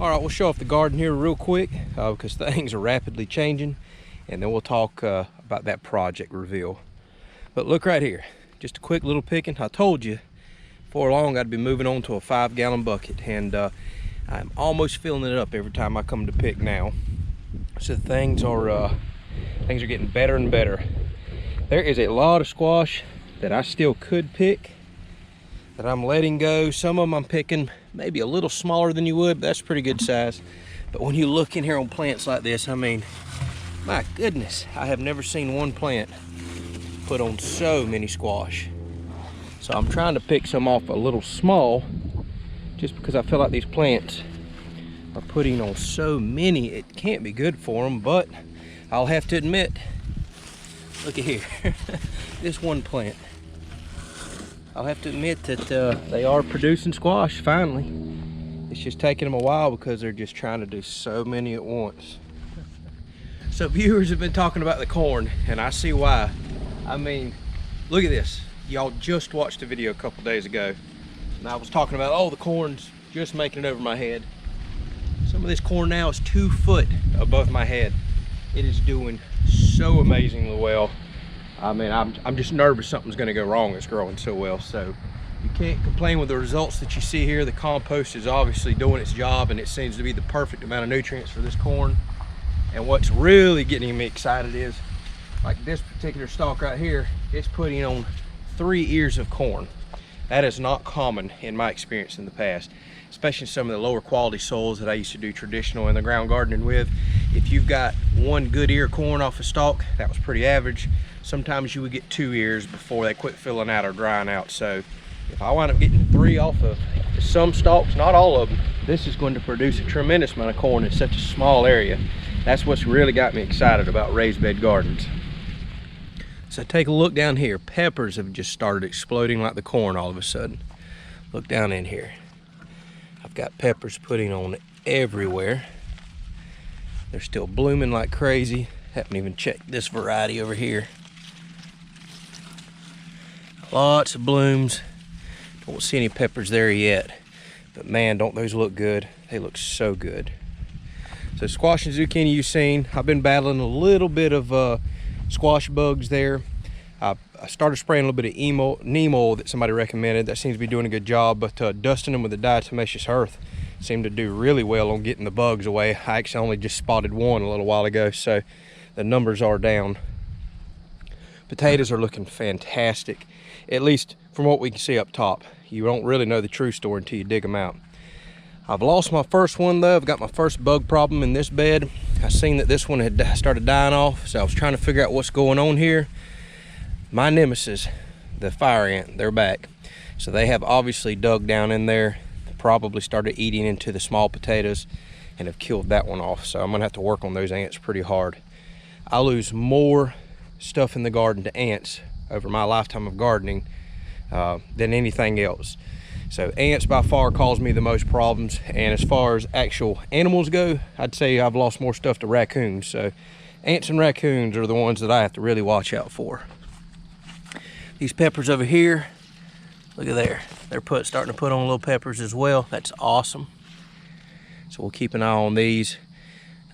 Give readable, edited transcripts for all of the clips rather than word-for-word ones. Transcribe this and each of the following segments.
All right, we'll show off the garden here real quick because things are rapidly changing, and then we'll talk about that project reveal. But look right here, just a quick little picking. I told you before long I'd be moving on to a 5-gallon bucket, and I'm almost filling it up every time I come to pick now. So things are getting better and better. There is a lot of squash that I still could pick that I'm letting go. Some of them I'm picking maybe a little smaller than you would, but that's pretty good size. But when you look in here on plants like this, I mean, my goodness, I have never seen one plant put on so many squash. So I'm trying to pick some off a little small, just because I feel like these plants are putting on so many. It can't be good for them, but I'll have to admit, look at here, this one plant. I'll have to admit that they are producing squash finally. It's just taking them a while because they're just trying to do so many at once. So viewers have been talking about the corn, and I see why. I mean, look at this. Y'all just watched a video a couple days ago, and I was talking about, oh, the corn's just making it over my head. Some of this corn now is 2 foot above my head. It is doing so amazingly well. I mean, I'm just nervous something's gonna go wrong. It's growing so well. So you can't complain with the results that you see here. The compost is obviously doing its job, and it seems to be the perfect amount of nutrients for this corn. And what's really getting me excited is, like this particular stalk right here, it's putting on 3 ears of corn. That is not common in my experience in the past, especially in some of the lower quality soils that I used to do traditional in the ground gardening with. If you've got 1 good ear of corn off a stalk, that was pretty average. Sometimes you would get 2 ears before they quit filling out or drying out. So if I wind up getting 3 off of some stalks, not all of them, this is going to produce a tremendous amount of corn in such a small area. That's what's really got me excited about raised bed gardens. So take a look down here. Peppers have just started exploding like the corn all of a sudden. Look down in here. I've got peppers putting on everywhere. They're still blooming like crazy. Haven't even checked this variety over here. Lots of blooms. Don't see any peppers there yet, but man, don't those look good. They look so good. So squash and zucchini you've seen. I've been battling a little bit of squash bugs there. I started spraying a little bit of neem oil that somebody recommended. That seems to be doing a good job, but dusting them with the diatomaceous earth seemed to do really well on getting the bugs away. I actually only just spotted one a little while ago, so the numbers are down. Potatoes are looking fantastic, at least from what we can see up top. You don't really know the true story until you dig them out. I've lost my first one though. I've got my first bug problem in this bed. I seen that this one had started dying off, so I was trying to figure out what's going on here. My nemesis, the fire ant, they're back. So they have obviously dug down in there, probably started eating into the small potatoes and have killed that one off. So I'm gonna have to work on those ants pretty hard. I lose more stuff in the garden to ants over my lifetime of gardening than anything else. So ants by far cause me the most problems, and as far as actual animals go, I'd say I've lost more stuff to raccoons. So ants and raccoons are the ones that I have to really watch out for. These peppers over here, look at there. They're starting to put on little peppers as well. That's awesome. So we'll keep an eye on these.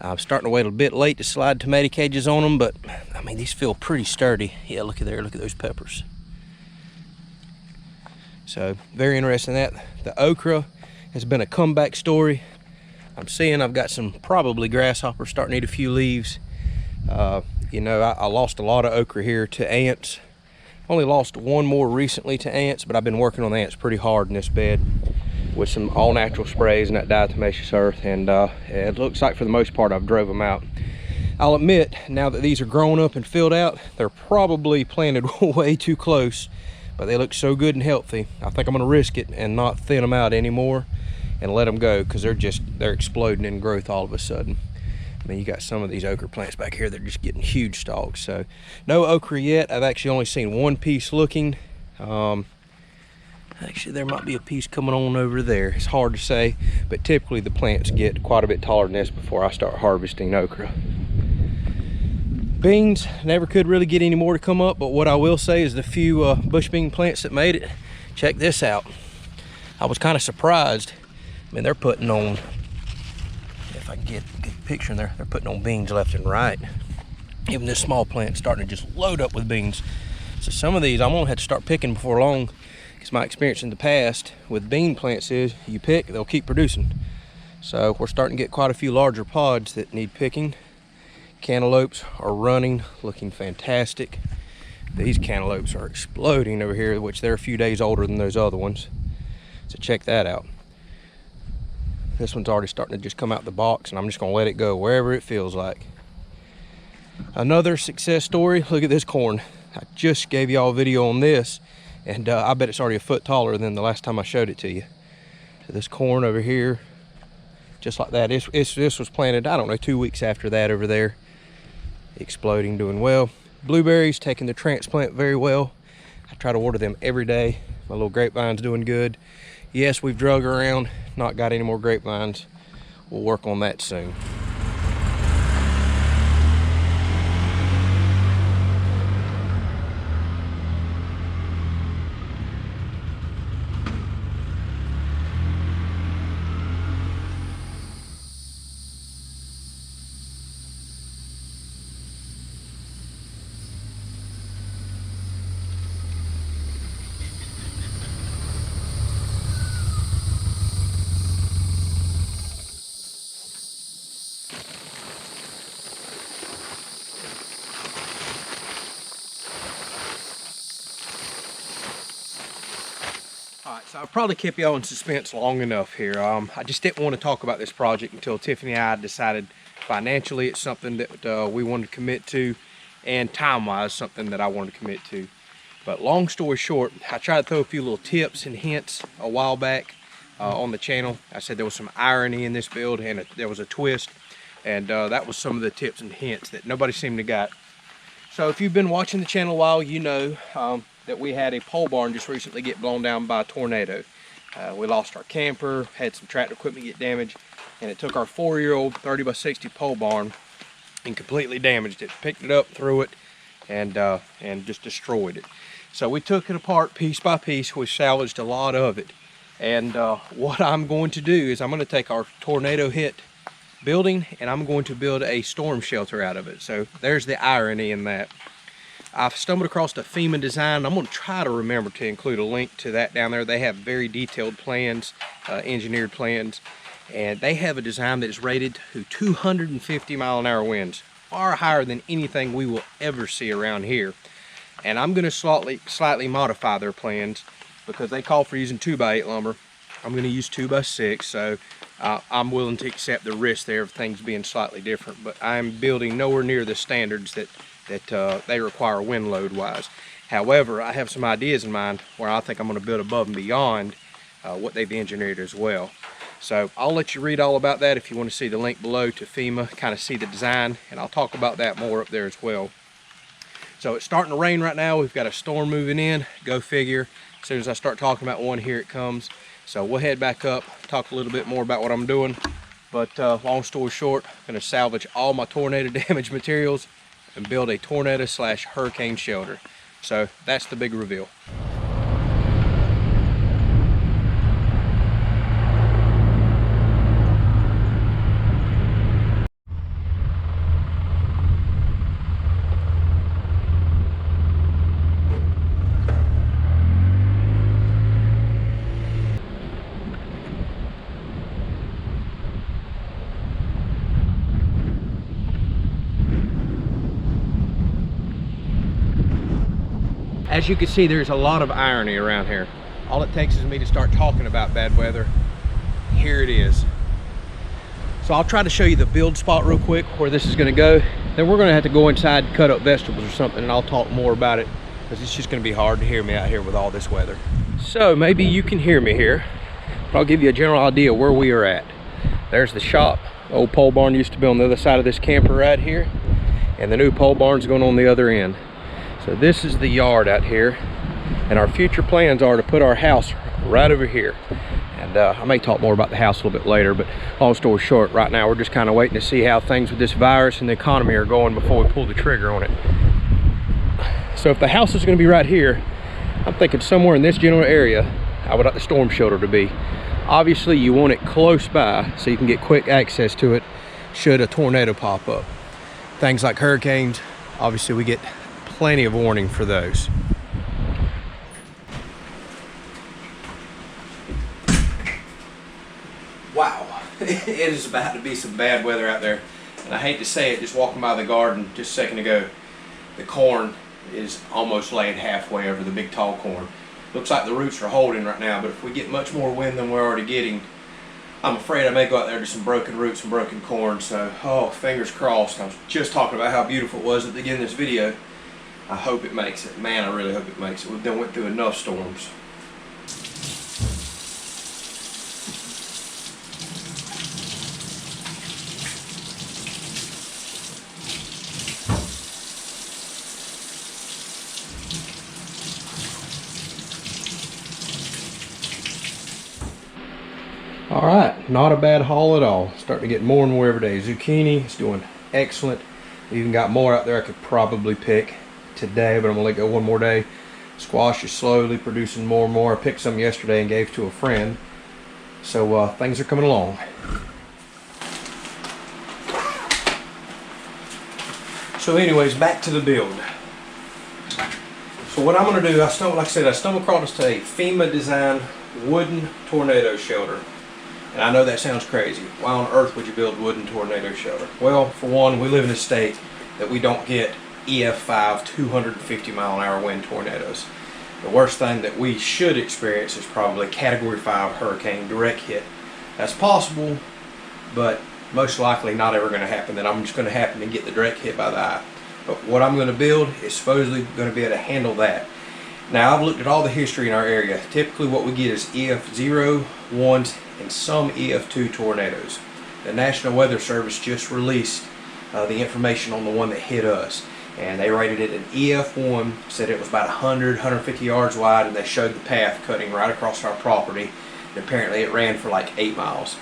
I'm starting to wait a bit late to slide tomato cages on them, but I mean, these feel pretty sturdy. Yeah, look at there, look at those peppers. So very interesting in that. The okra has been a comeback story. I'm seeing I've got some probably grasshoppers starting to eat a few leaves. You know, I lost a lot of okra here to ants. Only lost one more recently to ants, but I've been working on the ants pretty hard in this bed with some all-natural sprays and that diatomaceous earth, and it looks like for the most part I've drove them out. I'll admit, now that these are grown up and filled out, they're probably planted way too close, but they look so good and healthy. I think I'm gonna risk it and not thin them out anymore and let them go, because they're exploding in growth all of a sudden. I mean, you got some of these okra plants back here, they're just getting huge stalks. So no okra yet. I've actually only seen one piece looking. Actually, there might be a piece coming on over there. It's hard to say, but typically the plants get quite a bit taller than this before I start harvesting okra. Beans, never could really get any more to come up, but what I will say is the few bush bean plants that made it, check this out. I was kind of surprised. I mean, they're putting on if I can get a good picture in there. They're putting on beans left and right. Even this small plant's starting to just load up with beans. So some of these I'm gonna have to start picking before long, because my experience in the past with bean plants is you pick, they'll keep producing. So we're starting to get quite a few larger pods that need picking. Cantaloupes are running, looking fantastic. These cantaloupes are exploding over here, which they're a few days older than those other ones. So check that out. This one's already starting to just come out the box, and I'm just gonna let it go wherever it feels like. Another success story, look at this corn. I just gave y'all a video on this, and I bet it's already a foot taller than the last time I showed it to you. So this corn over here, just like that. This was planted, I don't know, 2 weeks after that over there. Exploding, doing well. Blueberries taking the transplant very well. I try to water them every day. My little grapevine's doing good. Yes, we've drug around, not got any more grapevines. We'll work on that soon. Alright, so I've probably kept y'all in suspense long enough here. I just didn't want to talk about this project until Tiffany and I decided financially it's something that we wanted to commit to, and time-wise something that I wanted to commit to. But long story short, I tried to throw a few little tips and hints a while back on the channel. I said there was some irony in this build, and there was a twist, and that was some of the tips and hints that nobody seemed to got. So if you've been watching the channel a while, you know that we had a pole barn just recently get blown down by a tornado. We lost our camper, had some tractor equipment get damaged, and it took our 4-year-old 30x60 pole barn and completely damaged it. Picked it up, threw it, and just destroyed it. So we took it apart piece by piece. We salvaged a lot of it. And what I'm going to do is I'm going to take our tornado hit building and I'm going to build a storm shelter out of it. So there's the irony in that. I've stumbled across a FEMA design. I'm going to try to remember to include a link to that down there. They have very detailed plans, engineered plans, and they have a design that is rated to 250-mile-an-hour winds, far higher than anything we will ever see around here. And I'm going to slightly modify their plans because they call for using 2x8 lumber. I'm going to use 2x6, so I'm willing to accept the risk there of things being slightly different. But I'm building nowhere near the standards that they require wind load wise. However, I have some ideas in mind where I think I'm going to build above and beyond what they've engineered as well. So I'll let you read all about that if you want to see the link below to FEMA, kind of see the design, and I'll talk about that more up there as well. So it's starting to rain right now. We've got a storm moving in. Go figure. As soon as I start talking about one, here it comes. So we'll head back up, talk a little bit more about what I'm doing. But long story short, I'm going to salvage all my tornado damage materials and build a tornado/hurricane shelter. So that's the big reveal. As you can see, there's a lot of irony around here. All it takes is me to start talking about bad weather. Here it is. So I'll try to show you the build spot real quick where this is going to go. Then we're going to have to go inside and cut up vegetables or something, and I'll talk more about it because it's just going to be hard to hear me out here with all this weather. So maybe you can hear me here, but I'll give you a general idea where we are at. There's the shop. The old pole barn used to be on the other side of this camper right here, and the new pole barn's going on the other end. So this is the yard out here, and our future plans are to put our house right over here. And I may talk more about the house a little bit later, but long story short, right now we're just kind of waiting to see how things with this virus and the economy are going before we pull the trigger on it. So if the house is going to be right here, I'm thinking somewhere in this general area I would like the storm shelter to be. Obviously you want it close by so you can get quick access to it, should a tornado pop up. Things like hurricanes, obviously we get plenty of warning for those. Wow, it is about to be some bad weather out there. And I hate to say it, just walking by the garden just a second ago, the corn is almost laying halfway over the big tall corn. Looks like the roots are holding right now, but if we get much more wind than we're already getting, I'm afraid I may go out there to some broken roots and broken corn. So, oh, fingers crossed. I was just talking about how beautiful it was at the beginning of this video. I hope it makes it. Man, I really hope it makes it. We've done went through enough storms. All right, not a bad haul at all. Starting to get more and more every day. Zucchini is doing excellent. We even got more out there I could probably pick today, but I'm gonna let go one more day. Squash is slowly producing more and more. I picked some yesterday and gave to a friend. So things are coming along. So anyways, back to the build. So what I'm gonna do, I stumbled across a FEMA design wooden tornado shelter. And I know that sounds crazy. Why on earth would you build wooden tornado shelter? Well, for one, we live in a state that we don't get EF5 250 mile an hour wind tornadoes. The worst thing that we should experience is probably Category 5 hurricane direct hit. That's possible, but most likely not ever going to happen. That I'm just going to happen to get the direct hit by the eye. But what I'm going to build is supposedly going to be able to handle that. Now, I've looked at all the history in our area. Typically what we get is EF0, 1s, and some EF2 tornadoes. The National Weather Service just released the information on the one that hit us, and they rated it an EF1, said it was about 100, 150 yards wide, and they showed the path cutting right across our property, and apparently it ran for like 8 miles.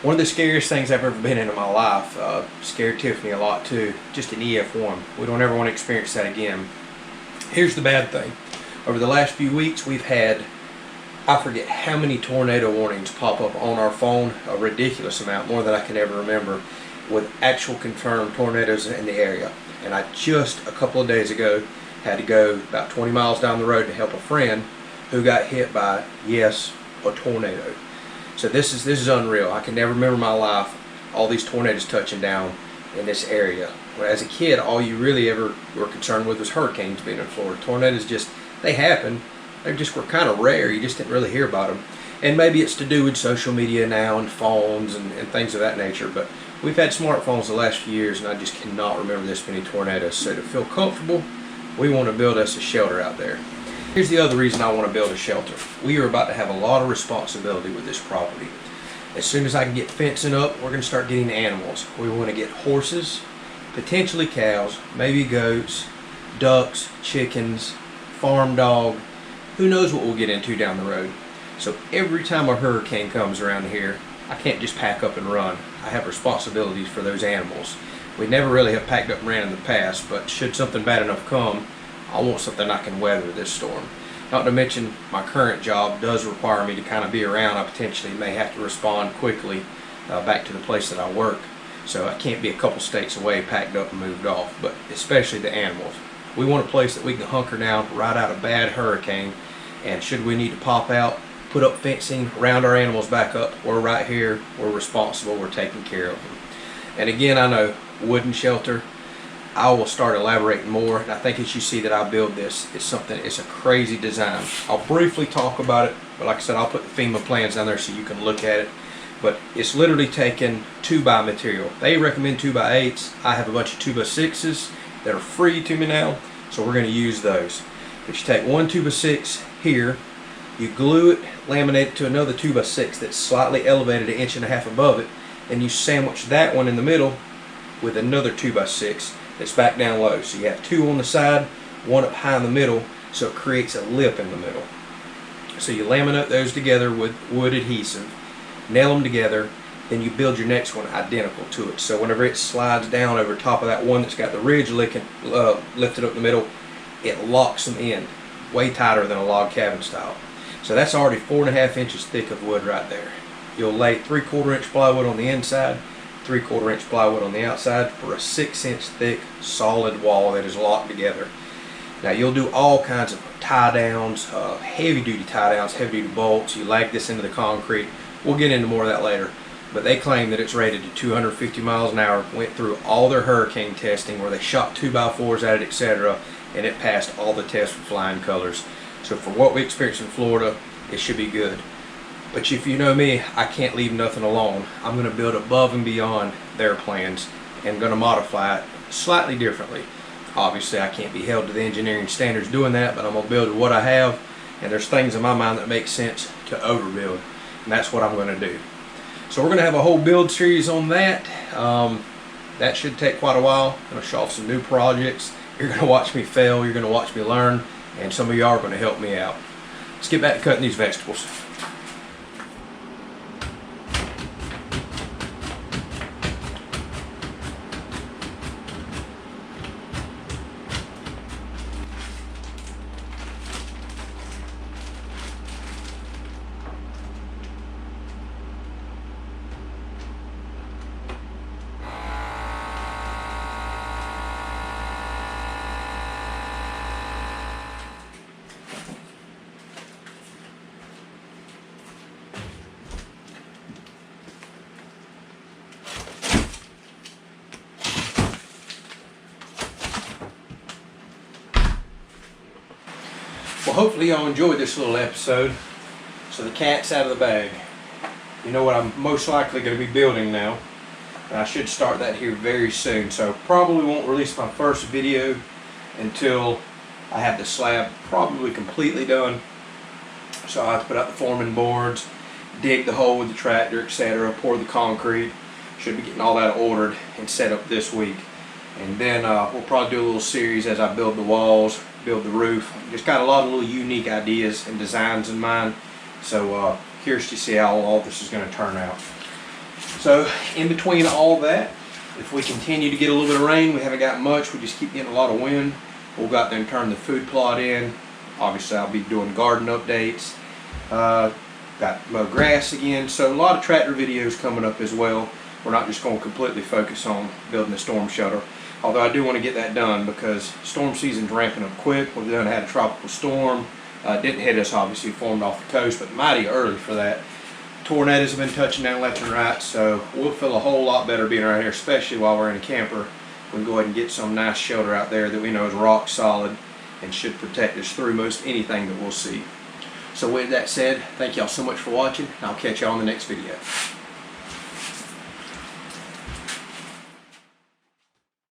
One of the scariest things I've ever been in my life, scared Tiffany a lot too, just an EF1. We don't ever want to experience that again. Here's the bad thing. Over the last few weeks, we've had, I forget how many tornado warnings pop up on our phone, a ridiculous amount, more than I can ever remember, with actual confirmed tornadoes in the area. And I just a couple of days ago had to go about 20 miles down the road to help a friend who got hit by, yes, a tornado. So this is unreal. I can never remember in my life all these tornadoes touching down in this area. Well, as a kid, all you really ever were concerned with was hurricanes being in Florida. Tornadoes just, they happen. They just were kind of rare. You just didn't really hear about them. And maybe it's to do with social media now and phones and things of that nature. But we've had smartphones the last few years, and I just cannot remember this many tornadoes. So to feel comfortable, we want to build us a shelter out there. Here's the other reason I want to build a shelter. We are about to have a lot of responsibility with this property. As soon as I can get fencing up, we're going to start getting animals. We want to get horses, potentially cows, maybe goats, ducks, chickens, farm dog. Who knows what we'll get into down the road. So every time a hurricane comes around here, I can't just pack up and run. I have responsibilities for those animals. We never really have packed up and ran in the past, but should something bad enough come, I want something I can weather this storm. Not to mention my current job does require me to kind of be around. I potentially may have to respond quickly back to the place that I work. So I can't be a couple states away, packed up and moved off, but especially the animals. We want a place that we can hunker down, ride out a bad hurricane, and should we need to pop out, put up fencing, round our animals back up, we're right here, we're responsible, we're taking care of them. And again, I know, wooden shelter, I will start elaborating more, and I think as you see that I build this, it's a crazy design. I'll briefly talk about it, but like I said, I'll put the FEMA plans down there so you can look at it. But it's literally taking 2x material. They recommend 2x8s. I have a bunch of 2x6s that are free to me now, so we're going to use those. But you take one 2x6 here, you glue it, laminate it to another 2x6 that's slightly elevated 1.5 inches above it, and you sandwich that one in the middle with another 2x6 that's back down low. So you have two on the side, one up high in the middle, so it creates a lip in the middle. So you laminate those together with wood adhesive, nail them together, then you build your next one identical to it. So whenever it slides down over top of that one that's got the ridge lifted up the middle, it locks them in way tighter than a log cabin style. So that's already 4.5 inches thick of wood right there. You'll lay 3/4 inch plywood on the inside, 3/4 inch plywood on the outside for a 6-inch thick solid wall that is locked together. Now you'll do all kinds of tie downs, heavy duty tie downs, heavy duty bolts. You lag this into the concrete. We'll get into more of that later. But they claim that it's rated to 250 miles an hour, went through all their hurricane testing where they shot 2x4s at it, etc., and it passed all the tests with flying colors. So for what we experience in Florida, it should be good. But if you know me, I can't leave nothing alone. I'm going to build above and beyond their plans and going to modify it slightly differently. Obviously, I can't be held to the engineering standards doing that, but I'm going to build with what I have, and there's things in my mind that make sense to overbuild, and that's what I'm going to do. So we're going to have a whole build series on that. That should take quite a while. I'm going to show off some new projects. You're going to watch me fail, you're going to watch me learn, and some of you are going to help me out. Let's get back to cutting these vegetables. Well, hopefully y'all enjoyed this little episode. So the cat's out of the bag. You know what I'm most likely going to be building now, and I should start that here very soon. So probably won't release my first video until I have the slab probably completely done. So I have to put out the forming boards, dig the hole with the tractor, etc., pour the concrete. Should be getting all that ordered and set up this week. And then we'll probably do a little series as I build the walls, build the roof. Just got a lot of little unique ideas and designs in mind. So curious to see how all this is going to turn out. So in between all that, if we continue to get a little bit of rain, we haven't got much, we just keep getting a lot of wind. We'll go out there and turn the food plot in. Obviously I'll be doing garden updates. Got mow grass again. So a lot of tractor videos coming up as well. We're not just going to completely focus on building the storm shelter. Although I do want to get that done because storm season's ramping up quick. We've done had a tropical storm. Didn't hit us, obviously, formed off the coast, but mighty early for that. Tornadoes have been touching down left and right, so we'll feel a whole lot better being around here, especially while we're in a camper. We can go ahead and get some nice shelter out there that we know is rock solid and should protect us through most anything that we'll see. So with that said, thank y'all so much for watching, and I'll catch y'all in the next video.